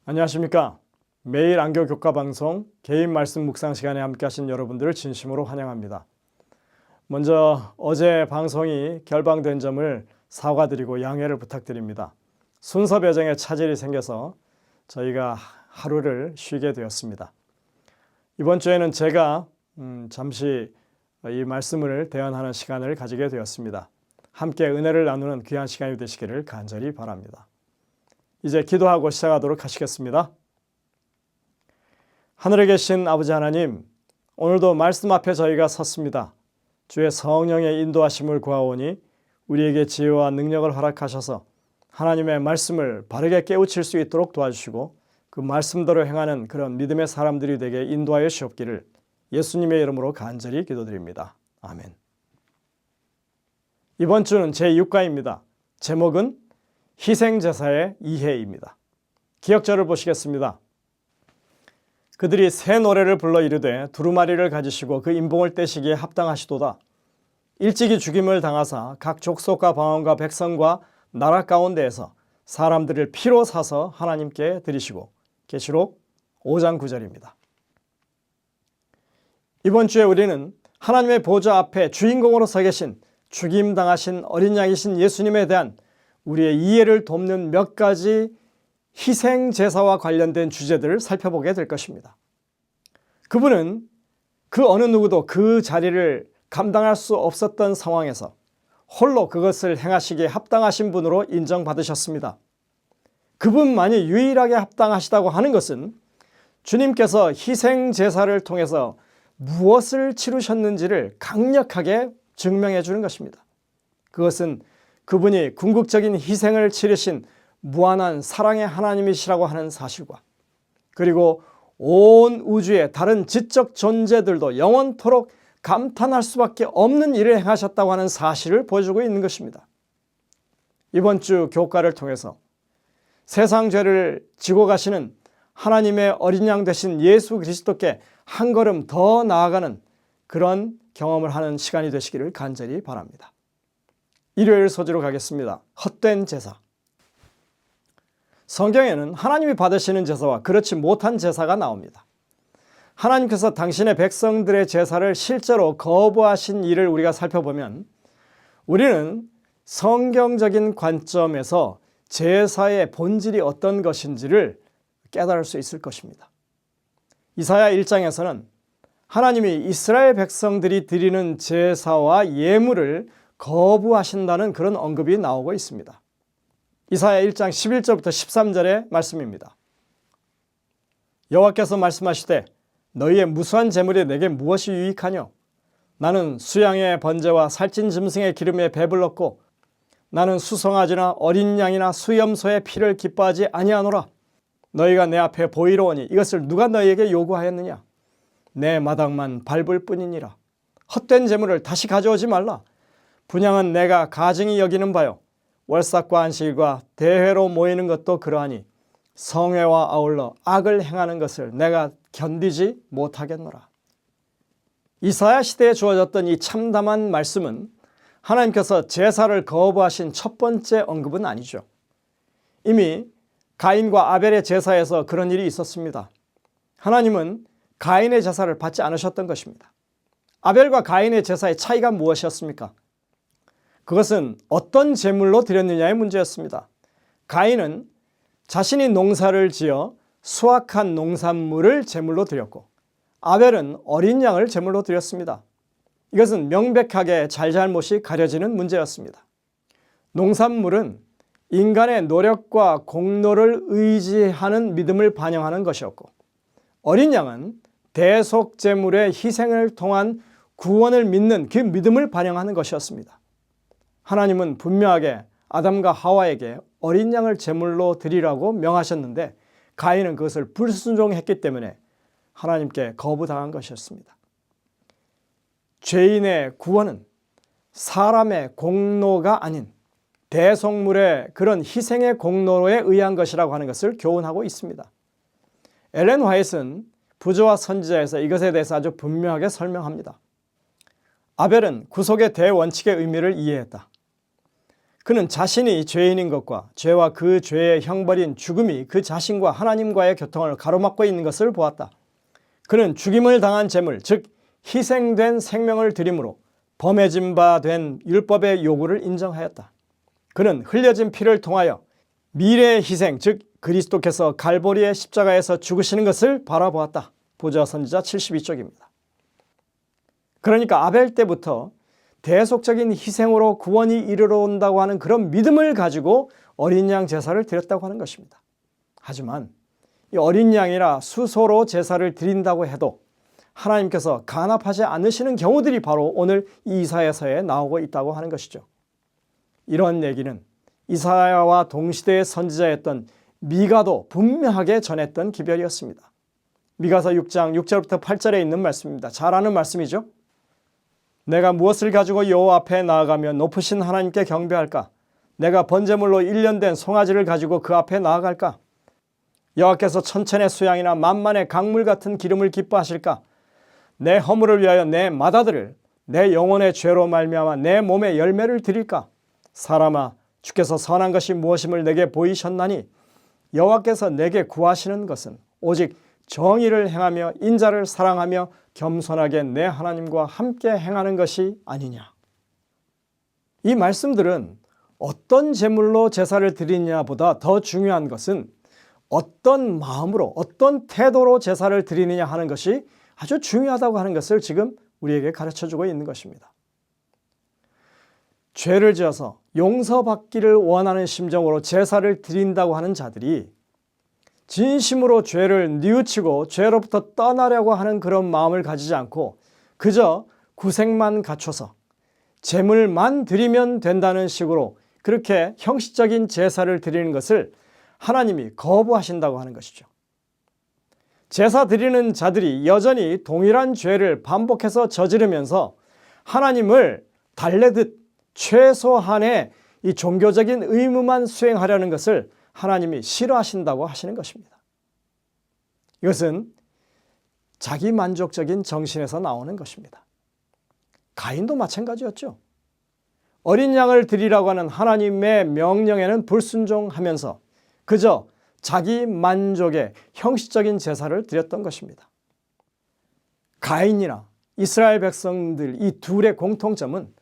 안녕하십니까. 매일 안교 교과 방송 개인 말씀 묵상 시간에 함께 하신 여러분들을 진심으로 환영합니다. 먼저 어제 방송이 결방된 점을 사과드리고 양해를 부탁드립니다. 순서 배정에 차질이 생겨서 저희가 하루를 쉬게 되었습니다. 이번 주에는 제가 잠시 이 말씀을 대언하는 시간을 가지게 되었습니다. 함께 은혜를 나누는 귀한 시간이 되시기를 간절히 바랍니다. 이제 기도하고 시작하도록 하시겠습니다. 하늘에 계신 아버지 하나님, 오늘도 말씀 앞에 저희가 섰습니다. 주의 성령의 인도하심을 구하오니 우리에게 지혜와 능력을 허락하셔서 하나님의 말씀을 바르게 깨우칠 수 있도록 도와주시고 그 말씀대로 행하는 그런 믿음의 사람들이 되게 인도하여 주옵기를 예수님의 이름으로 간절히 기도드립니다. 아멘. 이번 주는 제6과입니다. 제목은 희생제사의 이해입니다. 기역절을 보시겠습니다. 그들이 새 노래를 불러 이르되 두루마리를 가지시고 그 인봉을 떼시기에 합당하시도다. 일찍이 죽임을 당하사 각 족속과 방언과 백성과 나라 가운데에서 사람들을 피로 사서 하나님께 드리시고. 계시록 5장 9절입니다. 이번 주에 우리는 하나님의 보좌 앞에 주인공으로 서 계신 죽임당하신 어린 양이신 예수님에 대한 우리의 이해를 돕는 몇 가지 희생제사와 관련된 주제들을 살펴보게 될 것입니다. 그분은 그 어느 누구도 그 자리를 감당할 수 없었던 상황에서 홀로 그것을 행하시기에 합당하신 분으로 인정받으셨습니다. 그분만이 유일하게 합당하시다고 하는 것은 주님께서 희생제사를 통해서 무엇을 치르셨는지를 강력하게 증명해 주는 것입니다. 그것은 그분이 궁극적인 희생을 치르신 무한한 사랑의 하나님이시라고 하는 사실과 그리고 온 우주의 다른 지적 존재들도 영원토록 감탄할 수밖에 없는 일을 행하셨다고 하는 사실을 보여주고 있는 것입니다. 이번 주 교과를 통해서 세상 죄를 지고 가시는 하나님의 어린 양 되신 예수 그리스도께 한 걸음 더 나아가는 그런 경험을 하는 시간이 되시기를 간절히 바랍니다. 일요일 소지로 가겠습니다. 헛된 제사. 성경에는 하나님이 받으시는 제사와 그렇지 못한 제사가 나옵니다. 하나님께서 당신의 백성들의 제사를 실제로 거부하신 일을 우리가 살펴보면 우리는 성경적인 관점에서 제사의 본질이 어떤 것인지를 깨달을 수 있을 것입니다. 이사야 1장에서는 하나님이 이스라엘 백성들이 드리는 제사와 예물을 거부하신다는 그런 언급이 나오고 있습니다. 이사야 1장 11절부터 13절의 말씀입니다. 여호와께서 말씀하시되 너희의 무수한 재물이 내게 무엇이 유익하뇨? 나는 수양의 번제와 살찐 짐승의 기름에 배불렀고 나는 수송아지나 어린 양이나 수염소의 피를 기뻐하지 아니하노라. 너희가 내 앞에 보이러 오니 이것을 누가 너희에게 요구하였느냐? 내 마당만 밟을 뿐이니라. 헛된 재물을 다시 가져오지 말라. 분향은 내가 가증히 여기는 바요. 월삭과 안식일과 대회로 모이는 것도 그러하니 성회와 아울러 악을 행하는 것을 내가 견디지 못하겠노라. 이사야 시대에 주어졌던 이 참담한 말씀은 하나님께서 제사를 거부하신 첫 번째 언급은 아니죠. 이미 가인과 아벨의 제사에서 그런 일이 있었습니다. 하나님은 가인의 제사를 받지 않으셨던 것입니다. 아벨과 가인의 제사의 차이가 무엇이었습니까? 그것은 어떤 제물로 드렸느냐의 문제였습니다. 가인은 자신이 농사를 지어 수확한 농산물을 제물로 드렸고 아벨은 어린 양을 제물로 드렸습니다. 이것은 명백하게 잘잘못이 가려지는 문제였습니다. 농산물은 인간의 노력과 공로를 의지하는 믿음을 반영하는 것이었고 어린 양은 대속제물의 희생을 통한 구원을 믿는 그 믿음을 반영하는 것이었습니다. 하나님은 분명하게 아담과 하와에게 어린 양을 제물로 드리라고 명하셨는데 가인은 그것을 불순종했기 때문에 하나님께 거부당한 것이었습니다. 죄인의 구원은 사람의 공로가 아닌 대속물의 그런 희생의 공로에 의한 것이라고 하는 것을 교훈하고 있습니다. 엘렌 화이트는 부조와 선지자에서 이것에 대해서 아주 분명하게 설명합니다. 아벨은 구속의 대원칙의 의미를 이해했다. 그는 자신이 죄인인 것과 죄와 그 죄의 형벌인 죽음이 그 자신과 하나님과의 교통을 가로막고 있는 것을 보았다. 그는 죽임을 당한 제물, 즉 희생된 생명을 드림으로 범해진 바 된 율법의 요구를 인정하였다. 그는 흘려진 피를 통하여 미래의 희생, 즉 그리스도께서 갈보리의 십자가에서 죽으시는 것을 바라보았다. 보좌 선지자 72쪽입니다. 그러니까 아벨 때부터 대속적인 희생으로 구원이 이르러 온다고 하는 그런 믿음을 가지고 어린 양 제사를 드렸다고 하는 것입니다. 하지만 이 어린 양이라 수소로 제사를 드린다고 해도 하나님께서 간합하지 않으시는 경우들이 바로 오늘 이사야서에 나오고 있다고 하는 것이죠. 이런 얘기는 이사야와 동시대의 선지자였던 미가도 분명하게 전했던 기별이었습니다. 미가서 6장 6절부터 8절에 있는 말씀입니다. 잘 아는 말씀이죠. 내가 무엇을 가지고 여호와 앞에 나아가며 높으신 하나님께 경배할까? 내가 번제물로 1년 된 송아지를 가지고 그 앞에 나아갈까? 여호와께서 천천의 수양이나 만만의 강물 같은 기름을 기뻐하실까? 내 허물을 위하여 내 맏아들을 내 영혼의 죄로 말미암아 내 몸에 열매를 드릴까? 사람아, 주께서 선한 것이 무엇임을 내게 보이셨나니 여호와께서 내게 구하시는 것은 오직 정의를 행하며 인자를 사랑하며 겸손하게 내 하나님과 함께 행하는 것이 아니냐. 이 말씀들은 어떤 제물로 제사를 드리느냐보다 더 중요한 것은 어떤 마음으로 어떤 태도로 제사를 드리느냐 하는 것이 아주 중요하다고 하는 것을 지금 우리에게 가르쳐주고 있는 것입니다. 죄를 지어서 용서받기를 원하는 심정으로 제사를 드린다고 하는 자들이 진심으로 죄를 뉘우치고 죄로부터 떠나려고 하는 그런 마음을 가지지 않고 그저 구색만 갖춰서 제물만 드리면 된다는 식으로 그렇게 형식적인 제사를 드리는 것을 하나님이 거부하신다고 하는 것이죠. 제사 드리는 자들이 여전히 동일한 죄를 반복해서 저지르면서 하나님을 달래듯 최소한의 이 종교적인 의무만 수행하려는 것을 하나님이 싫어하신다고 하시는 것입니다. 이것은 자기 만족적인 정신에서 나오는 것입니다. 가인도 마찬가지였죠. 어린 양을 드리라고 하는 하나님의 명령에는 불순종하면서 그저 자기 만족의 형식적인 제사를 드렸던 것입니다. 가인이나 이스라엘 백성들 이 둘의 공통점은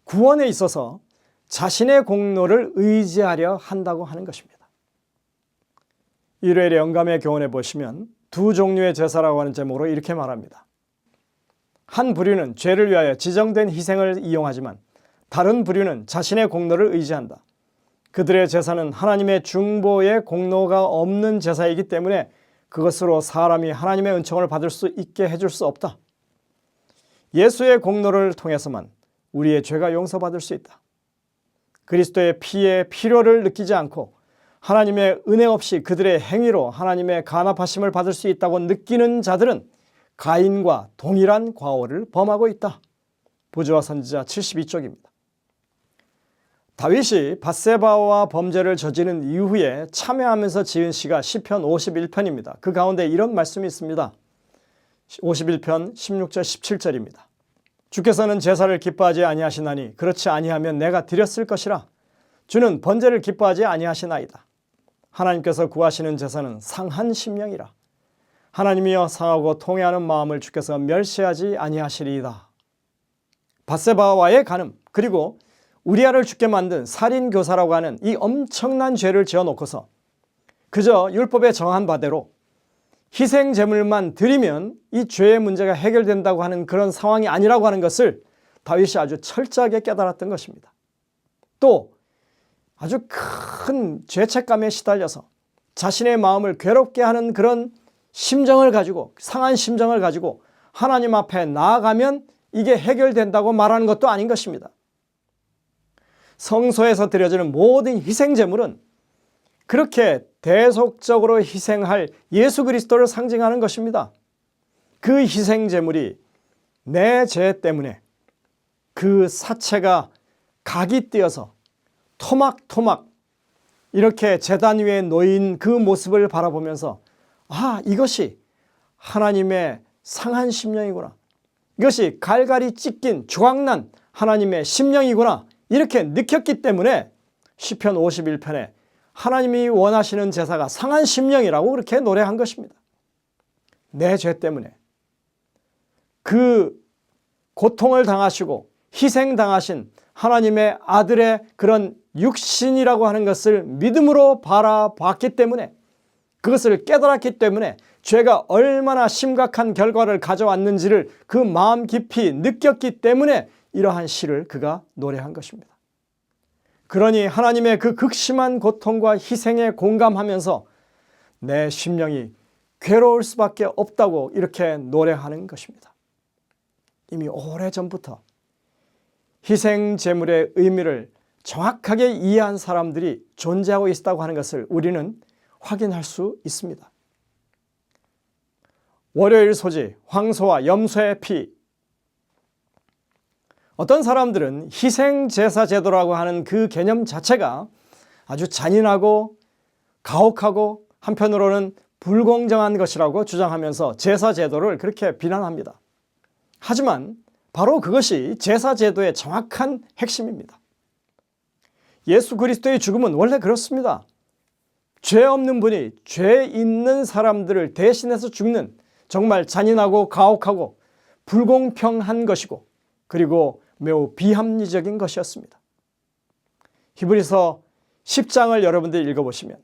구원에 있어서 자신의 공로를 의지하려 한다고 하는 것입니다. 일요일에 영감의 교훈에 보시면 두 종류의 제사라고 하는 제목으로 이렇게 말합니다. 한 부류는 죄를 위하여 지정된 희생을 이용하지만 다른 부류는 자신의 공로를 의지한다. 그들의 제사는 하나님의 중보의 공로가 없는 제사이기 때문에 그것으로 사람이 하나님의 은총을 받을 수 있게 해줄 수 없다. 예수의 공로를 통해서만 우리의 죄가 용서받을 수 있다. 그리스도의 피의 필요를 느끼지 않고 하나님의 은혜 없이 그들의 행위로 하나님의 간합하심을 받을 수 있다고 느끼는 자들은 가인과 동일한 과오를 범하고 있다. 보좌 선지자 72쪽입니다. 다윗이 밧세바와 범죄를 저지른 이후에 참회하면서 지은 시가 시편 51편입니다. 그 가운데 이런 말씀이 있습니다. 51편 16절 17절입니다. 주께서는 제사를 기뻐하지 아니하시나니 그렇지 아니하면 내가 드렸을 것이라. 주는 번제를 기뻐하지 아니하시나이다. 하나님께서 구하시는 제사는 상한 심령이라. 하나님이여 상하고 통회하는 마음을 주께서 멸시하지 아니하시리이다. 밧세바와의 간음 그리고 우리아를 죽게 만든 살인교사라고 하는 이 엄청난 죄를 지어놓고서 그저 율법에 정한 바대로 희생제물만 드리면 이 죄의 문제가 해결된다고 하는 그런 상황이 아니라고 하는 것을 다윗이 아주 철저하게 깨달았던 것입니다. 또 아주 큰 죄책감에 시달려서 자신의 마음을 괴롭게 하는 그런 심정을 가지고 상한 심정을 가지고 하나님 앞에 나아가면 이게 해결된다고 말하는 것도 아닌 것입니다. 성소에서 드려지는 모든 희생제물은 그렇게 대속적으로 희생할 예수 그리스도를 상징하는 것입니다. 그 희생제물이 내 죄 때문에 그 사체가 각이 띄어서 토막토막 이렇게 제단 위에 놓인 그 모습을 바라보면서 아, 이것이 하나님의 상한 심령이구나. 이것이 갈갈이 찢긴 조각난 하나님의 심령이구나. 이렇게 느꼈기 때문에 시편 51편에 하나님이 원하시는 제사가 상한 심령이라고 그렇게 노래한 것입니다. 내 죄 때문에 그 고통을 당하시고 희생당하신 하나님의 아들의 그런 육신이라고 하는 것을 믿음으로 바라봤기 때문에, 그것을 깨달았기 때문에 죄가 얼마나 심각한 결과를 가져왔는지를 그 마음 깊이 느꼈기 때문에 이러한 시를 그가 노래한 것입니다. 그러니 하나님의 그 극심한 고통과 희생에 공감하면서 내 심령이 괴로울 수밖에 없다고 이렇게 노래하는 것입니다. 이미 오래전부터 희생 제물의 의미를 정확하게 이해한 사람들이 존재하고 있다고 하는 것을 우리는 확인할 수 있습니다. 월요일 소지, 황소와 염소의 피. 어떤 사람들은 희생제사 제도라고 하는 그 개념 자체가 아주 잔인하고 가혹하고 한편으로는 불공정한 것이라고 주장하면서 제사 제도를 그렇게 비난합니다. 하지만 바로 그것이 제사 제도의 정확한 핵심입니다. 예수 그리스도의 죽음은 원래 그렇습니다. 죄 없는 분이 죄 있는 사람들을 대신해서 죽는 정말 잔인하고 가혹하고 불공평한 것이고, 그리고 매우 비합리적인 것이었습니다. 히브리서 10장을 여러분들이 읽어보시면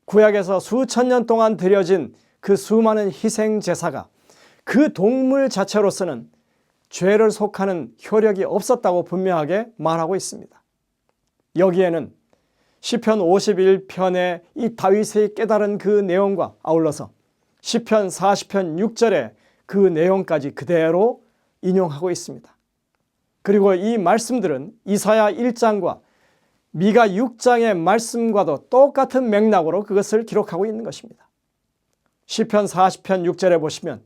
구약에서 수천 년 동안 드려진 그 수많은 희생 제사가 그 동물 자체로서는 죄를 속하는 효력이 없었다고 분명하게 말하고 있습니다. 여기에는 시편 51편의 이 다윗의 깨달은 그 내용과 아울러서 시편 40편 6절의 그 내용까지 그대로 인용하고 있습니다. 그리고 이 말씀들은 이사야 1장과 미가 6장의 말씀과도 똑같은 맥락으로 그것을 기록하고 있는 것입니다. 시편 40편 6절에 보시면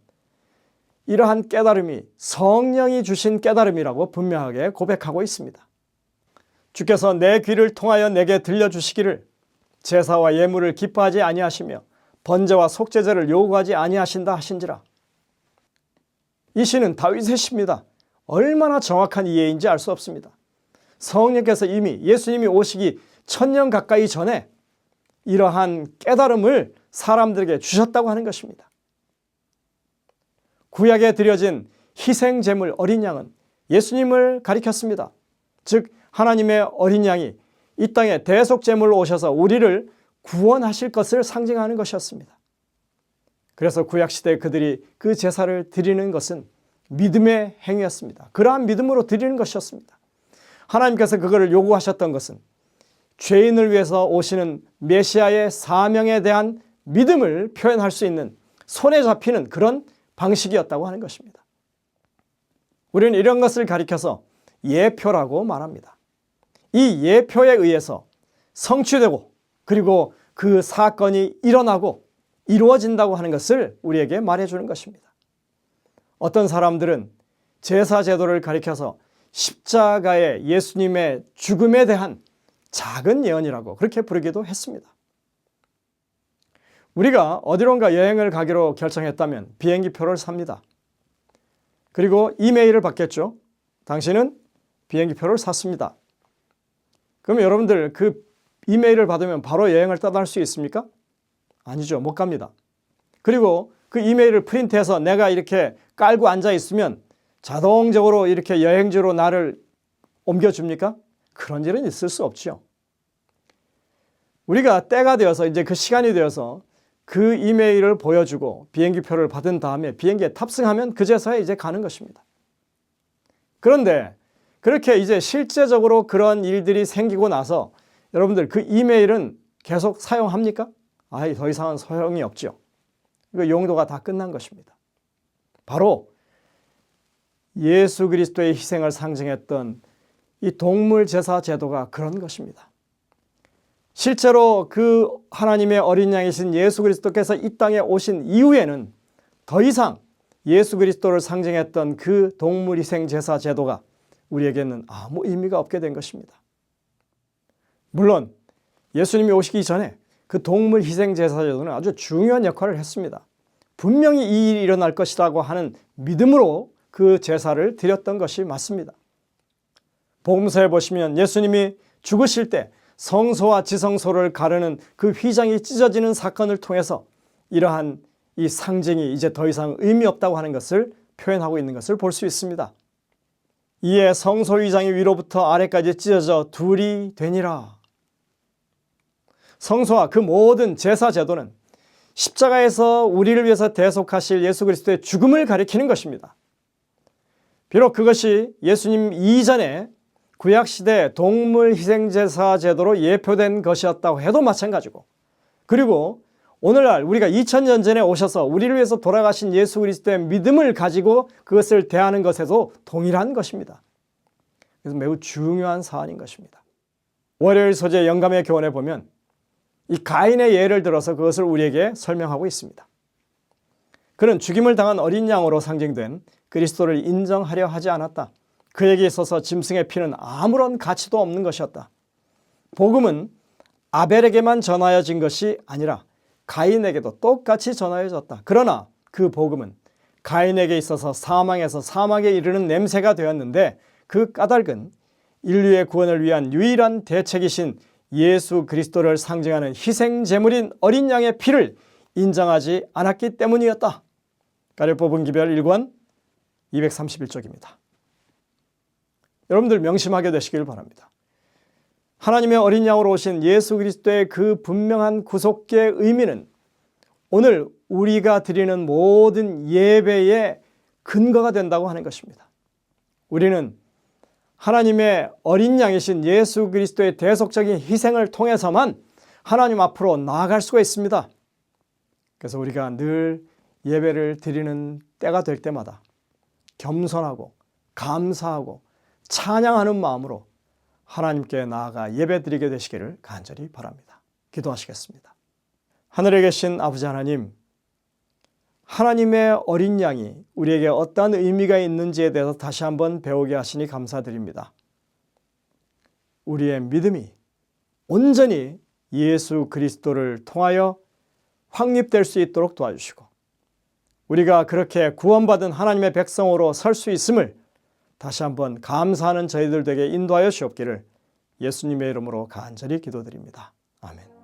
이러한 깨달음이 성령이 주신 깨달음이라고 분명하게 고백하고 있습니다. 주께서 내 귀를 통하여 내게 들려주시기를 제사와 예물을 기뻐하지 아니하시며 번제와 속죄제를 요구하지 아니하신다 하신지라. 이 시는 다윗의 시입니다. 얼마나 정확한 이해인지 알 수 없습니다. 성령께서 이미 예수님이 오시기 1000년 가까이 전에 이러한 깨달음을 사람들에게 주셨다고 하는 것입니다. 구약에 드려진 희생 제물 어린 양은 예수님을 가리켰습니다. 즉 하나님의 어린 양이 이 땅에 대속 제물로 오셔서 우리를 구원하실 것을 상징하는 것이었습니다. 그래서 구약시대에 그들이 그 제사를 드리는 것은 믿음의 행위였습니다. 그러한 믿음으로 드리는 것이었습니다. 하나님께서 그것을 요구하셨던 것은 죄인을 위해서 오시는 메시아의 사명에 대한 믿음을 표현할 수 있는 손에 잡히는 그런 방식이었다고 하는 것입니다. 우리는 이런 것을 가리켜서 예표라고 말합니다. 이 예표에 의해서 성취되고 그리고 그 사건이 일어나고 이루어진다고 하는 것을 우리에게 말해주는 것입니다. 어떤 사람들은 제사 제도를 가리켜서 십자가의 예수님의 죽음에 대한 작은 예언이라고 그렇게 부르기도 했습니다. 우리가 어디론가 여행을 가기로 결정했다면 비행기 표를 삽니다. 그리고 이메일을 받겠죠. 당신은 비행기 표를 샀습니다. 그럼 여러분들 그 이메일을 받으면 바로 여행을 떠날 수 있습니까? 아니죠. 못 갑니다. 그리고 그 이메일을 프린트해서 내가 이렇게 깔고 앉아 있으면 자동적으로 이렇게 여행지로 나를 옮겨줍니까? 그런 일은 있을 수 없죠. 우리가 때가 되어서 이제 그 시간이 되어서 그 이메일을 보여주고 비행기 표를 받은 다음에 비행기에 탑승하면 그제서야 이제 가는 것입니다. 그런데 그렇게 이제 실제적으로 그런 일들이 생기고 나서 여러분들 그 이메일은 계속 사용합니까? 더 이상은 소용이 없죠. 그 용도가 다 끝난 것입니다. 바로 예수 그리스도의 희생을 상징했던 이 동물 제사 제도가 그런 것입니다. 실제로 그 하나님의 어린 양이신 예수 그리스도께서 이 땅에 오신 이후에는 더 이상 예수 그리스도를 상징했던 그 동물 희생 제사 제도가 우리에게는 아무 의미가 없게 된 것입니다. 물론 예수님이 오시기 전에 그 동물 희생 제사 제도는 아주 중요한 역할을 했습니다. 분명히 이 일이 일어날 것이라고 하는 믿음으로 그 제사를 드렸던 것이 맞습니다. 복음서에 보시면 예수님이 죽으실 때 성소와 지성소를 가르는 그 휘장이 찢어지는 사건을 통해서 이러한 이 상징이 이제 더 이상 의미 없다고 하는 것을 표현하고 있는 것을 볼 수 있습니다. 이에 성소 휘장이 위로부터 아래까지 찢어져 둘이 되니라. 성소와 그 모든 제사 제도는 십자가에서 우리를 위해서 대속하실 예수 그리스도의 죽음을 가리키는 것입니다. 비록 그것이 예수님 이전에 구약시대 동물 희생제사 제도로 예표된 것이었다고 해도 마찬가지고, 그리고 오늘날 우리가 2000년 전에 오셔서 우리를 위해서 돌아가신 예수 그리스도의 믿음을 가지고 그것을 대하는 것에도 동일한 것입니다. 그래서 매우 중요한 사안인 것입니다. 월요일 소재 영감의 교훈에 보면 이 가인의 예를 들어서 그것을 우리에게 설명하고 있습니다. 그는 죽임을 당한 어린 양으로 상징된 그리스도를 인정하려 하지 않았다. 그에게 있어서 짐승의 피는 아무런 가치도 없는 것이었다. 복음은 아벨에게만 전하여진 것이 아니라 가인에게도 똑같이 전하여졌다. 그러나 그 복음은 가인에게 있어서 사망에서 사막에 이르는 냄새가 되었는데, 그 까닭은 인류의 구원을 위한 유일한 대책이신 예수 그리스도를 상징하는 희생 제물인 어린 양의 피를 인정하지 않았기 때문이었다. 가려뽑은 기별 1권 231쪽입니다. 여러분들 명심하게 되시길 바랍니다. 하나님의 어린 양으로 오신 예수 그리스도의 그 분명한 구속계의 의미는 오늘 우리가 드리는 모든 예배의 근거가 된다고 하는 것입니다. 우리는 하나님의 어린 양이신 예수 그리스도의 대속적인 희생을 통해서만 하나님 앞으로 나아갈 수가 있습니다. 그래서 우리가 늘 예배를 드리는 때가 될 때마다 겸손하고 감사하고 찬양하는 마음으로 하나님께 나아가 예배드리게 되시기를 간절히 바랍니다. 기도하시겠습니다. 하늘에 계신 아버지 하나님, 하나님의 어린 양이 우리에게 어떤 의미가 있는지에 대해서 다시 한번 배우게 하시니 감사드립니다. 우리의 믿음이 온전히 예수 그리스도를 통하여 확립될 수 있도록 도와주시고, 우리가 그렇게 구원받은 하나님의 백성으로 설 수 있음을 다시 한번 감사하는 저희들 되게 인도하여 주옵기를 예수님의 이름으로 간절히 기도드립니다. 아멘.